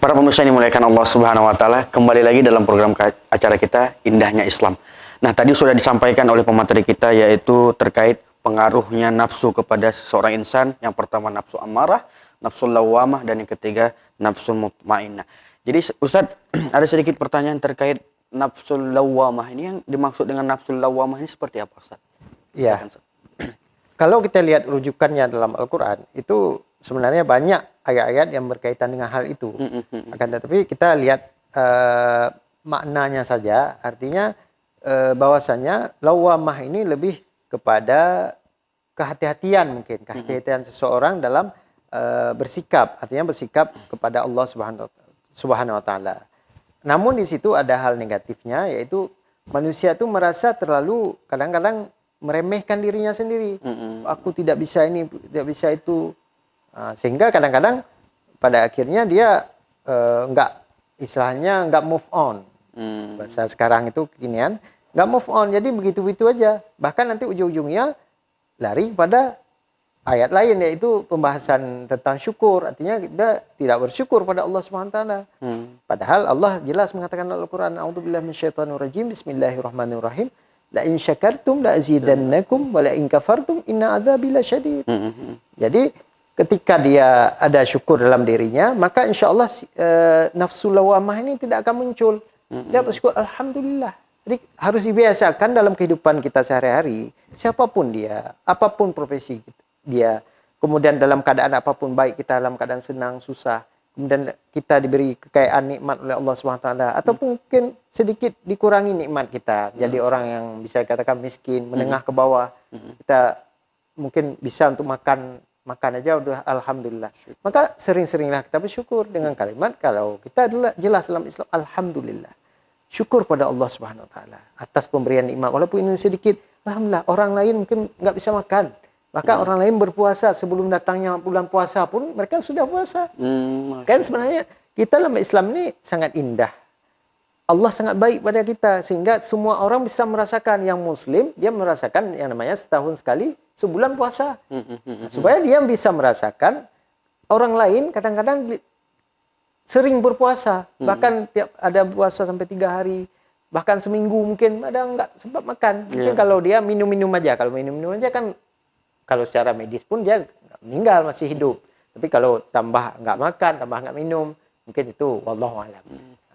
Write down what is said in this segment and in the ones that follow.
Para pemirsa yang dimuliakan Allah Subhanahu wa taala, kembali lagi dalam program acara kita Indahnya Islam. Nah, tadi sudah disampaikan oleh pemateri kita yaitu terkait pengaruhnya nafsu kepada seorang insan. Yang pertama nafsu amarah, nafsu lawamah, dan yang ketiga nafsu mutmainnah. Jadi Ustadz, ada sedikit pertanyaan terkait nafsu lawamah. Ini yang dimaksud dengan nafsu lawamah ini seperti apa, Ustadz? Iya. Kalau kita lihat rujukannya dalam Al-Quran, itu sebenarnya banyak ayat-ayat yang berkaitan dengan hal itu. Akan tetapi kita lihat maknanya saja, artinya bahwasanya lawamah ini lebih kepada kehati-hatian mungkin, kehati-hatian seseorang dalam bersikap, artinya bersikap kepada Allah Subhanahu wa taala. Namun di situ ada hal negatifnya, yaitu manusia itu merasa terlalu kadang-kadang meremehkan dirinya sendiri. Aku tidak bisa ini, tidak bisa itu. Sehingga kadang-kadang pada akhirnya dia istilahnya nggak move on. Bahasa sekarang itu kekinian, nggak move on. Jadi begitu-begitu aja. Bahkan nanti ujung-ujungnya lari pada ayat lain, yaitu pembahasan tentang syukur. Artinya kita tidak bersyukur pada Allah Subhanahu wa taala. Padahal Allah jelas mengatakan dalam Al-Qur'an, A'udzubillahi minasyaitonirrajim, Bismillahirrahmanirrahim. La in syakartum la azidannakum wa la in kafartum inna adzabi lasyadid. Jadi ketika dia ada syukur dalam dirinya, maka insyaallah nafsu lawamah ini tidak akan muncul. Dia bersyukur alhamdulillah. Jadi harus dibiasakan dalam kehidupan kita sehari-hari, siapapun dia, apapun profesi dia, kemudian dalam keadaan apapun, baik kita dalam keadaan senang, susah, kemudian kita diberi kekayaan nikmat oleh Allah SWT, ataupun mungkin sedikit dikurangi nikmat kita, jadi orang yang bisa dikatakan miskin, menengah ke bawah, kita mungkin bisa untuk makan aja udah alhamdulillah. Maka sering-seringlah kita bersyukur dengan kalimat, kalau kita adalah jelas dalam Islam, alhamdulillah, syukur pada Allah Subhanahu wa taala atas pemberian nikmat, walaupun ini sedikit. Alhamdulillah, orang lain mungkin nggak bisa makan, maka orang lain berpuasa sebelum datangnya bulan puasa pun mereka sudah puasa. Kan sebenarnya kita dalam Islam ini sangat indah. Allah sangat baik pada kita sehingga semua orang bisa merasakan. Yang Muslim dia merasakan yang namanya setahun sekali sebulan puasa. Supaya dia bisa merasakan orang lain kadang-kadang sering berpuasa, bahkan tiap ada puasa sampai 3 hari, bahkan seminggu mungkin ada nggak sempat makan. Mungkin kalau dia minum-minum aja, kalau minum-minum aja kan. Kalau secara medis pun dia meninggal, masih hidup. Tapi kalau tambah nggak makan, tambah nggak minum, mungkin itu wallahu a'lam.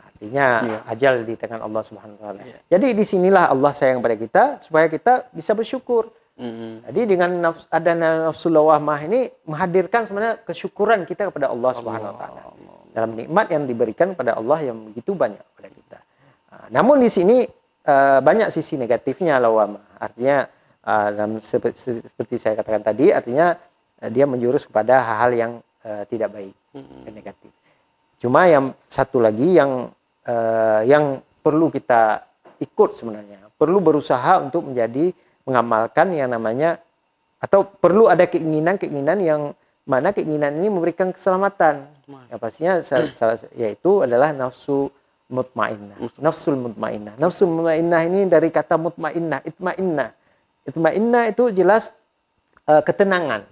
Artinya ajal di tangan Allah Subhanahu wa taala. Jadi disinilah Allah sayang pada kita supaya kita bisa bersyukur. Jadi dengan adanya nafsu lawamah ini menghadirkan sebenarnya kesyukuran kita kepada Allah Subhanahu wa taala. Dalam nikmat yang diberikan kepada Allah yang begitu banyak kepada kita. Namun di sini banyak sisi negatifnya lawamah. Artinya seperti saya katakan tadi, artinya dia menjurus kepada hal-hal yang tidak baik, negatif. Cuma yang satu lagi yang perlu kita ikut sebenarnya, perlu berusaha untuk mengamalkan yang namanya, atau perlu ada keinginan yang mana keinginan ini memberikan keselamatan. Yang pastinya yaitu adalah nafsu mutmainnah. Nafsul mutmainnah. Nafsul mutmainnah ini dari kata mutmainnah, itmainnah. Itmainnah itu jelas ketenangan,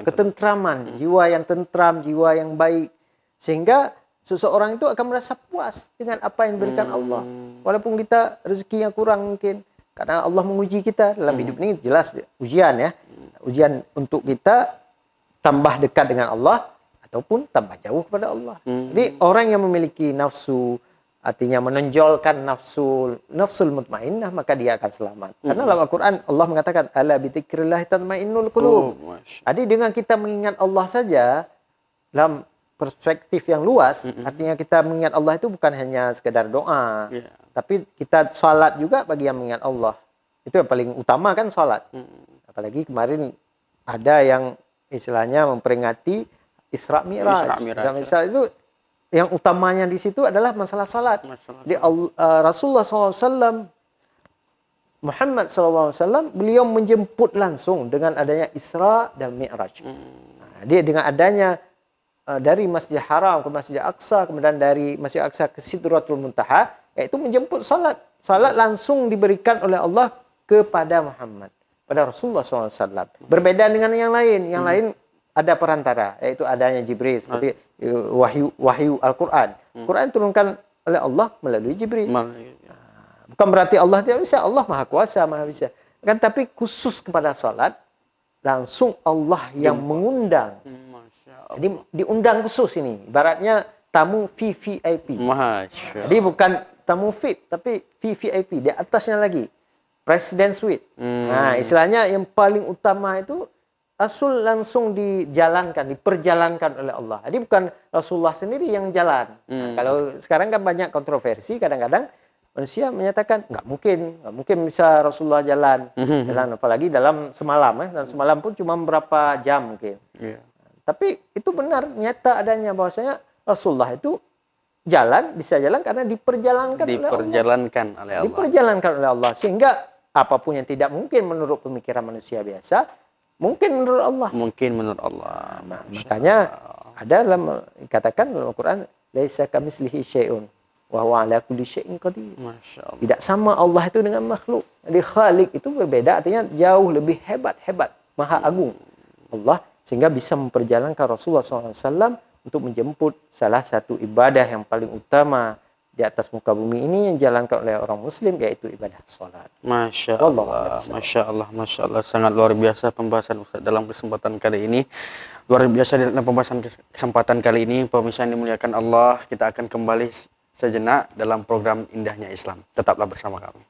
ketentraman, jiwa yang tentram, jiwa yang baik. Sehingga seseorang itu akan merasa puas dengan apa yang diberikan Allah. Walaupun kita rezekinya kurang mungkin. Karena Allah menguji kita dalam hidup ini, jelas ujian ya. Ujian untuk kita tambah dekat dengan Allah ataupun tambah jauh kepada Allah. Jadi orang yang memiliki nafsu, artinya menonjolkan nafsul mutmainnah, maka dia akan selamat. Karena dalam Al-Quran Allah mengatakan ala bidzikrillah tatmainnul qulub. Jadi dengan kita mengingat Allah saja dalam perspektif yang luas, artinya kita mengingat Allah itu bukan hanya sekedar doa, tapi kita salat juga bagi yang mengingat Allah. Itu yang paling utama kan salat. Apalagi kemarin ada yang istilahnya memperingati Isra Mi'raj. Isra Mi'raj itu yang utamanya di situ adalah masalah salat. Di Rasulullah SAW, Muhammad SAW, beliau menjemput langsung dengan adanya Isra dan Mi'raj. Dia dengan adanya dari Masjidil Haram ke Masjidil Aqsa, kemudian dari Masjidil Aqsa ke Sidratul Muntaha, yaitu menjemput salat. Salat langsung diberikan oleh Allah kepada Muhammad, pada Rasulullah SAW. Berbeda dengan yang lain. Yang lain ada perantara, yaitu adanya Jibril seperti wahyu Al-Qur'an. Quran turunkan oleh Allah melalui Jibril. Bukan berarti Allah tidak bisa, Allah Maha Kuasa, Maha bisa. Kan tapi khusus kepada salat langsung Allah yang mengundang. Jadi diundang khusus ini. Ibaratnya tamu VVIP. Masya. Jadi bukan tamu VIP, tapi VVIP. Di atasnya lagi. President Suite. Nah, istilahnya yang paling utama itu Rasul langsung diperjalankan oleh Allah. Jadi bukan Rasulullah sendiri yang jalan. Nah, kalau sekarang kan banyak kontroversi, kadang-kadang manusia menyatakan nggak mungkin bisa Rasulullah jalan, apalagi dalam semalam, dan semalam pun cuma beberapa jam mungkin. Yeah. Tapi itu benar, nyata adanya bahwasanya Rasulullah itu bisa jalan karena diperjalankan oleh Allah. Diperjalankan oleh Allah, sehingga apapun yang tidak mungkin menurut pemikiran manusia biasa, mungkin menurut Allah. Mungkin menurut Allah. Nah, makanya ada dalam dikatakan dalam Al-Qur'an, laisa kamitslihi syai'un wa huwa ala kulli syai'in qadir. Masya Allah. Tidak sama Allah itu dengan makhluk. Jadi Khalik itu berbeda, artinya jauh lebih hebat, maha agung Allah, sehingga bisa memperjalankan Rasulullah SAW untuk menjemput salah satu ibadah yang paling utama di atas muka bumi ini yang dijalankan oleh orang Muslim, yaitu ibadah sholat. Masya Allah, Masya Allah, Masya Allah. Sangat luar biasa pembahasan Ustaz dalam kesempatan kali ini. Luar biasa dalam pembahasan kesempatan kali ini. Pemirsa yang dimuliakan Allah, kita akan kembali sejenak dalam program Indahnya Islam. Tetaplah bersama kami.